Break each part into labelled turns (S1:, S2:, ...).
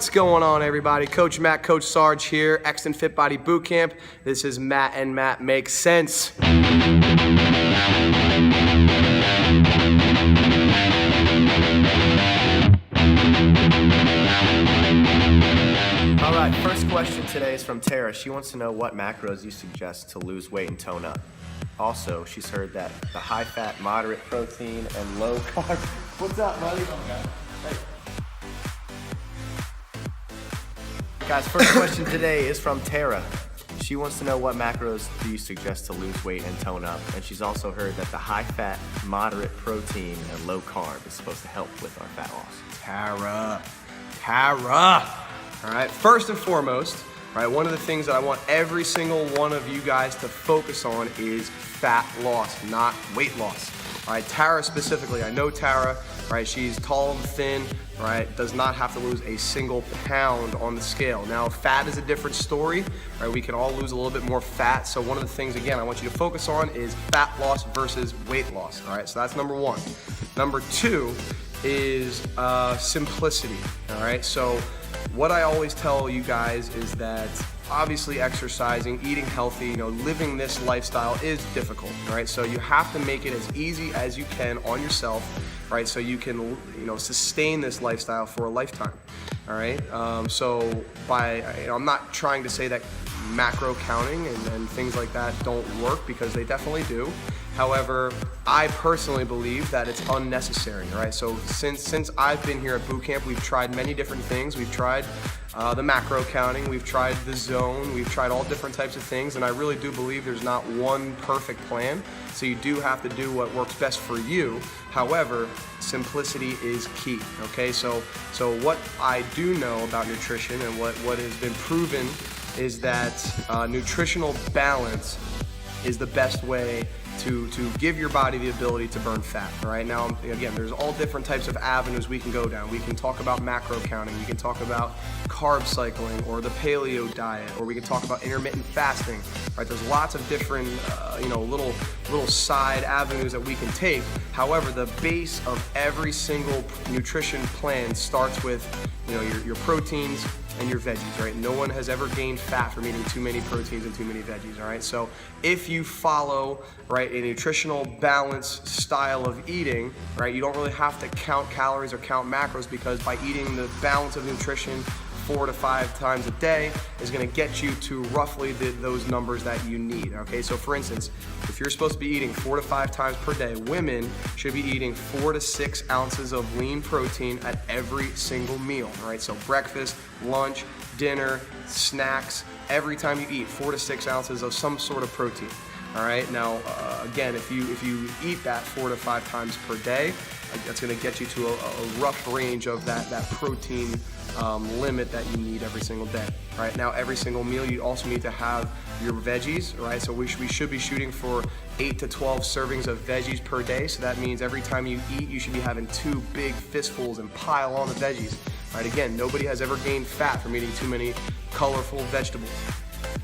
S1: What's going on, everybody? Coach Matt, Coach Sarge here, Exton Fit Body Bootcamp. This is Matt and Matt Make Sense. All right, first question today is from Tara. She wants to know what macros you suggest to lose weight and tone up. Also, she's heard that the high fat, moderate protein, and low carb. What's up, buddy? Hey. Guys, first question today is from Tara. She wants to know what macros do you suggest to lose weight and tone up, and she's also heard that the high fat, moderate protein, and low carb is supposed to help with our fat loss. Tara. All right, first and foremost, all right, one of the things that I want every single one of you guys to focus on is fat loss, not weight loss. All right, Tara specifically, I know Tara, right? She's tall and thin, right? Does not have to lose a single pound on the scale. Now, fat is a different story, right? We can all lose a little bit more fat. So one of the things, again, I want you to focus on is fat loss versus weight loss, all right? So that's number one. Number two is simplicity, all right? So what I always tell you guys is that obviously exercising, eating healthy, living this lifestyle is difficult, right? So you have to make it as easy as you can on yourself, right? So you can, sustain this lifestyle for a lifetime, all right? So I'm not trying to say that macro counting and things like that don't work, because they definitely do. However, I personally believe that it's unnecessary, right? So since I've been here at boot camp, we've tried many different things. We've tried the macro counting, we've tried the zone, we've tried all different types of things, and I really do believe there's not one perfect plan. So you do have to do what works best for you. However, simplicity is key, okay? So what I do know about nutrition and what has been proven is that nutritional balance is the best way to give your body the ability to burn fat, all right? Now, again, there's all different types of avenues we can go down. We can talk about macro counting, we can talk about carb cycling or the paleo diet, or we can talk about intermittent fasting, right? There's lots of different, little side avenues that we can take. However, the base of every single nutrition plan starts with, your proteins and your veggies, right? No one has ever gained fat from eating too many proteins and too many veggies, all right? So if you follow, right, a nutritional balance style of eating, right, you don't really have to count calories or count macros, because by eating the balance of nutrition 4 to 5 times a day is going to get you to roughly those numbers that you need, okay? So for instance, if you're supposed to be eating 4 to 5 times per day, women should be eating 4 to 6 ounces of lean protein at every single meal, all right? So breakfast, lunch, dinner, snacks, every time you eat 4 to 6 ounces of some sort of protein, all right? Now, again, if you eat that 4 to 5 times per day, that's going to get you to a rough range of that protein limit that you need every single day, right? Now, every single meal, you also need to have your veggies, right? So we should be shooting for 8 to 12 servings of veggies per day. So that means every time you eat, you should be having 2 big fistfuls and pile on the veggies, right? Again, nobody has ever gained fat from eating too many colorful vegetables.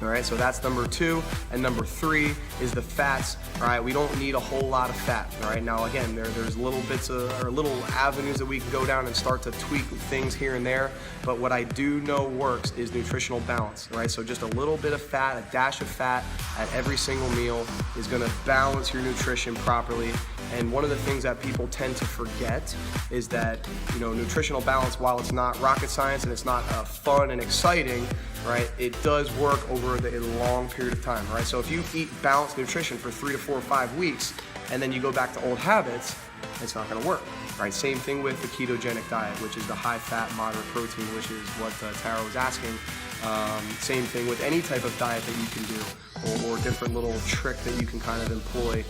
S1: All right, so that's number 2. And number 3 is the fats. All right, we don't need a whole lot of fat. All right, now again, there's little bits or little avenues that we can go down and start to tweak things here and there. But what I do know works is nutritional balance. All right, so just a little bit of fat, a dash of fat at every single meal is going to balance your nutrition properly. And one of the things that people tend to forget is that, nutritional balance, while it's not rocket science and it's not fun and exciting, right, it does work over a long period of time, right? So if you eat balanced nutrition for 3 to 4 or 5 weeks, and then you go back to old habits, it's not gonna work, right? Same thing with the ketogenic diet, which is the high fat, moderate protein, which is what Tara was asking. Same thing with any type of diet that you can do, or different little trick that you can kind of employ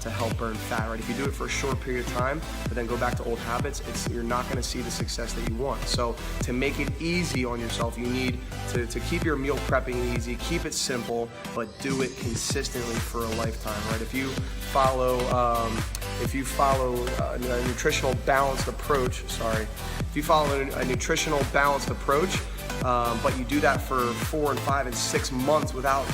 S1: to help burn fat, right? If you do it for a short period of time, but then go back to old habits, you're not gonna see the success that you want. So to make it easy on yourself, you need to keep your meal prepping easy, keep it simple, but do it consistently for a lifetime, right? If you follow a nutritional balanced approach, but you do that for 4 and 5 and 6 months without,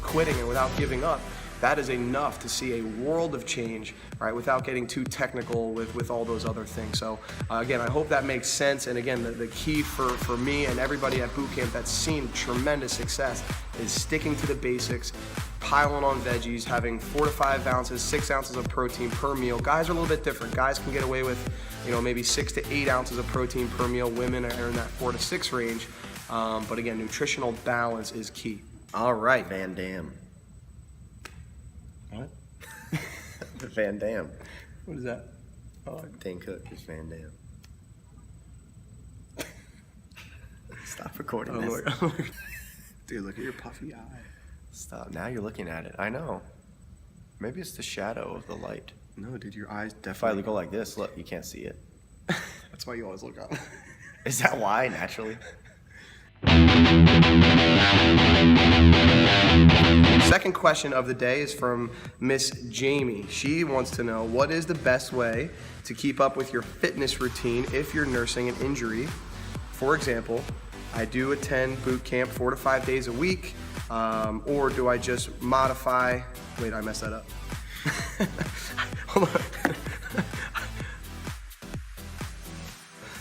S1: quitting and without giving up,
S2: that is enough to see a world of change, right, without getting too technical with all those other things. So again, I hope that makes sense. And again, the key for me and everybody at boot camp that's seen tremendous success is sticking to the basics, piling on veggies, having 4 to 5 ounces, 6 ounces of protein per meal. Guys are a little bit different. Guys can get away with, maybe 6 to 8 ounces of protein per meal. Women are in that 4 to 6 range. But again, nutritional balance is key.
S1: All right, Van Dam.
S2: What?
S1: Van Dam.
S2: What is that? Oh,
S1: Dane Cook is Van Dam. Stop recording this.
S2: Dude, look at your puffy eye.
S1: Stop. Now you're looking at it. I know. Maybe it's the shadow of the light.
S2: No, dude, your eyes
S1: If I
S2: definitely
S1: go like this, look, you can't see it.
S2: That's why you always look up.
S1: Is that why, naturally?
S2: Second question of the day is from Miss Jamie. She wants to know, what is the best way to keep up with your fitness routine if you're nursing an injury? For example, I do attend boot camp 4 to 5 days a week, or do I just modify? Wait, I messed that up. Hold on.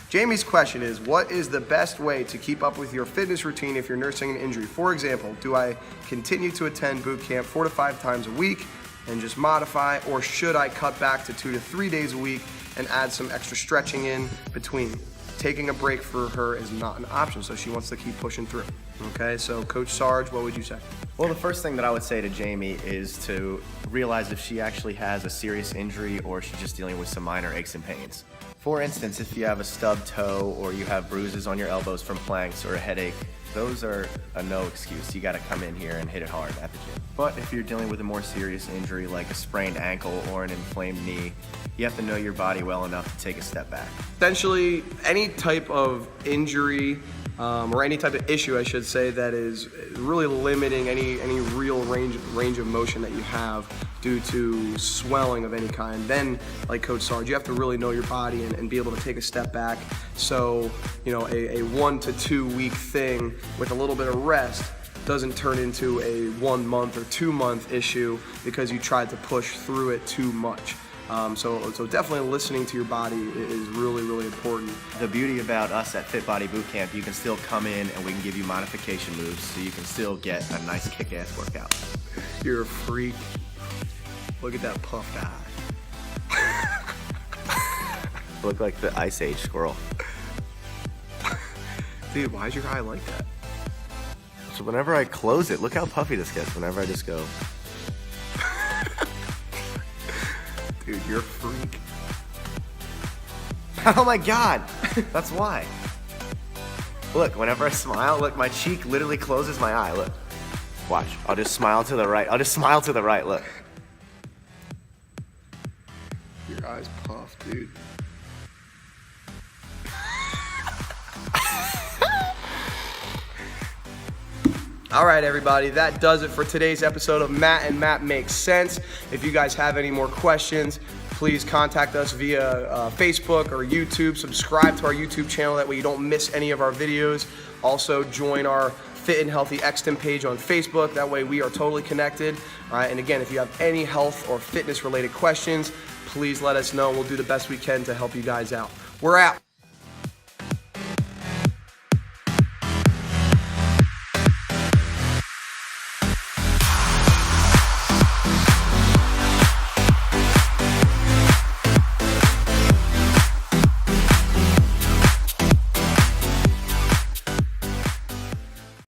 S2: Jamie's question is, what is the best way to keep up with your fitness routine if you're nursing an injury? For example, do I continue to attend boot camp 4 to 5 times a week and just modify, or should I cut back to 2 to 3 days a week and add some extra stretching in between? Taking a break for her is not an option, so she wants to keep pushing through. Okay, so Coach Sarge, what would you say?
S1: Well, the first thing that I would say to Jamie is to realize if she actually has a serious injury or she's just dealing with some minor aches and pains. For instance, if you have a stubbed toe or you have bruises on your elbows from planks or a headache, those are a no excuse. You gotta come in here and hit it hard at the gym. But if you're dealing with a more serious injury like a sprained ankle or an inflamed knee, you have to know your body well enough to take a step back.
S2: Essentially, any type of injury or any type of issue, I should say, that is really limiting any real range of motion that you have due to swelling of any kind, then, like Coach Sarge, you have to really know your body and be able to take a step back. So, a 1 to 2 week thing with a little bit of rest doesn't turn into a 1 month or 2 month issue because you tried to push through it too much. So definitely listening to your body is really, really important.
S1: The beauty about us at Fit Body Bootcamp, you can still come in and we can give you modification moves so you can still get a nice kick-ass workout.
S2: You're a freak. Look at that puffed eye.
S1: Look like the Ice Age squirrel.
S2: Dude, why is your eye like that?
S1: So whenever I close it, look how puffy this gets whenever I just go.
S2: Dude, you're a freak.
S1: Oh my God, that's why. Look, whenever I smile, look, my cheek literally closes my eye, look. Watch, I'll just smile to the right. Look.
S2: Your eye's puffed, dude. All right, everybody, that does it for today's episode of Matt and Matt Makes Sense. If you guys have any more questions, please contact us via Facebook or YouTube. Subscribe to our YouTube channel, that way you don't miss any of our videos. Also, join our Fit and Healthy Exton page on Facebook. That way we are totally connected. All right, and again, if you have any health or fitness related questions, please let us know. We'll do the best we can to help you guys out. We're out.